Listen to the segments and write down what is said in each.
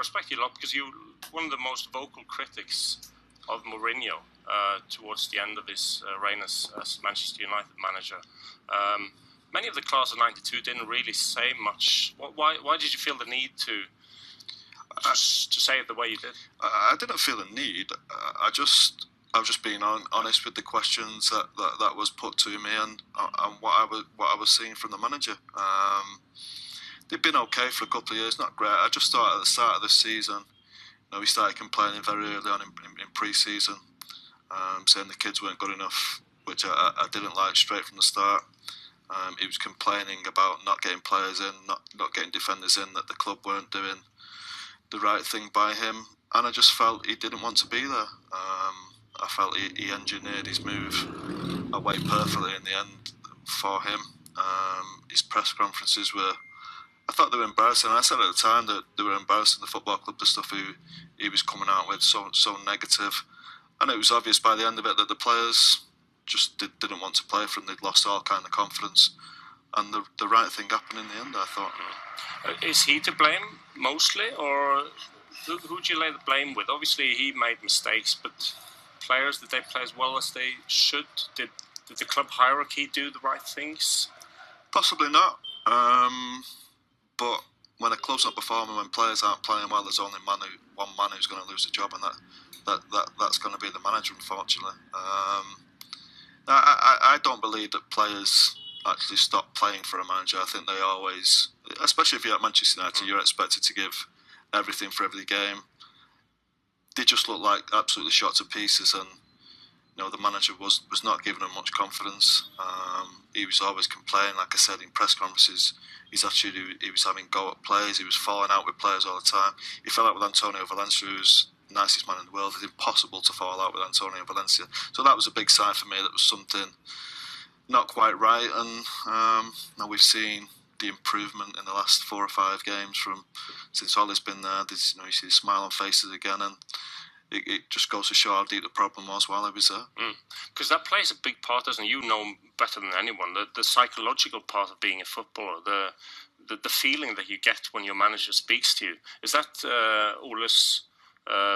respect you a lot because you're one of the most vocal critics of Mourinho towards the end of his reign as Manchester United manager. Many of the class of '92 didn't really say much. Why did you feel the need to say it the way you did? I didn't feel a need. I was just being honest with the questions that was put to me and what I was seeing from the manager. They'd been okay for a couple of years, not great. I just thought at the start of the season, we started complaining very early on in pre-season, saying the kids weren't good enough, which I didn't like straight from the start. He was complaining about not getting players in, not getting defenders in, that the club weren't doing the right thing by him, and I just felt he didn't want to be there. I felt he engineered his move away perfectly in the end for him. His press conferences were, I thought they were embarrassing. I said at the time that they were embarrassing the football club, the stuff he was coming out with, so negative. And it was obvious by the end of it that the players just didn't want to play for him. They'd lost all kind of confidence. And the right thing happened in the end, I thought. Is he to blame mostly, or who do you lay the blame with? Obviously he made mistakes, but did they play as well as they should? Did the club hierarchy do the right things? Possibly not. But when a club's not performing, when players aren't playing well, there's only one man who's going to lose the job, and that's going to be the manager, unfortunately. I don't believe that players actually stop playing for a manager. I think they always, especially if you're at Manchester United, you're expected to give everything for every game. They just look like absolutely shot to pieces, and the manager was not giving them much confidence. He was always complaining, like I said, in press conferences. His attitude, he was having go at players. He was falling out with players all the time. He fell out with Antonio Valencia, who's the nicest man in the world. It's impossible to fall out with Antonio Valencia. So that was a big sign for me. That was something not quite right. And now we've seen the improvement in the last 4 or 5 games since Ollie's been there. You see the smile on faces again, and it just goes to show how deep the problem was while I was there. Because that plays a big part, doesn't it? You know better than anyone the psychological part of being a footballer, the feeling that you get when your manager speaks to you. Is that Ole's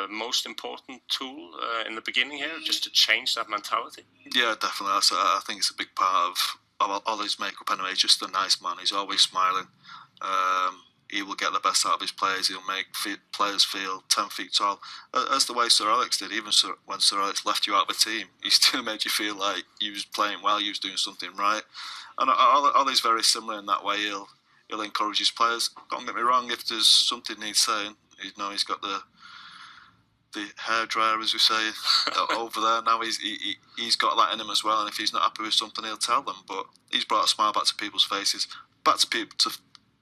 most important tool in the beginning here, just to change that mentality? Yeah, definitely. I think it's a big part of Ollie's makeup anyway. He's just a nice man. He's always smiling. He will get the best out of his players. He'll make players feel 10 feet tall, as the way Sir Alex did. Even when Sir Alex left you out of the team, he still made you feel like you was playing well, you was doing something right. And Ollie's very similar in that way. He'll encourage his players. Don't get me wrong, if there's something needs saying, he's got the hairdryer, as we say, over there now. He's got that in him as well, and if he's not happy with something, he'll tell them. But he's brought a smile back to people's faces, to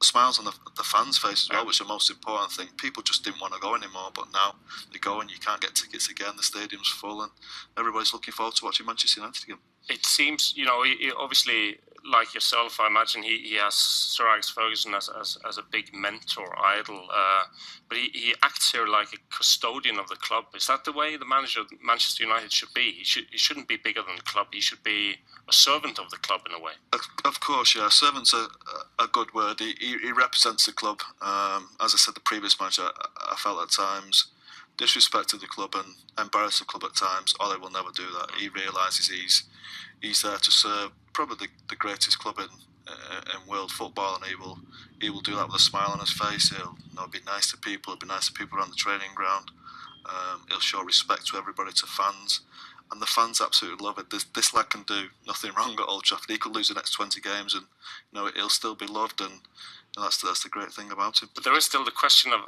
smiles on the fans' face as well, which is the most important thing. People just didn't want to go anymore, but now they go and you can't get tickets again. The stadium's full, and everybody's looking forward to watching Manchester United again. It seems, he obviously, like yourself, I imagine he has Sir Alex Ferguson as a big mentor, idol, but he acts here like a custodian of the club. Is that the way the manager of Manchester United should be? He shouldn't be bigger than the club. He should be a servant of the club in a way. Of course, yeah. Servant's a good word. He represents the club. As I said, the previous manager, I felt at times disrespected the club and embarrassed the club at times. Ollie will never do that. He realises he's there to serve probably the greatest club in world football, and he will do that with a smile on his face. He'll be nice to people. He'll be nice to people around the training ground. He'll show respect to everybody, to fans, and the fans absolutely love it. This lad can do nothing wrong at Old Trafford. He could lose the next 20 games, and he'll still be loved, and that's the great thing about him. But there is still the question of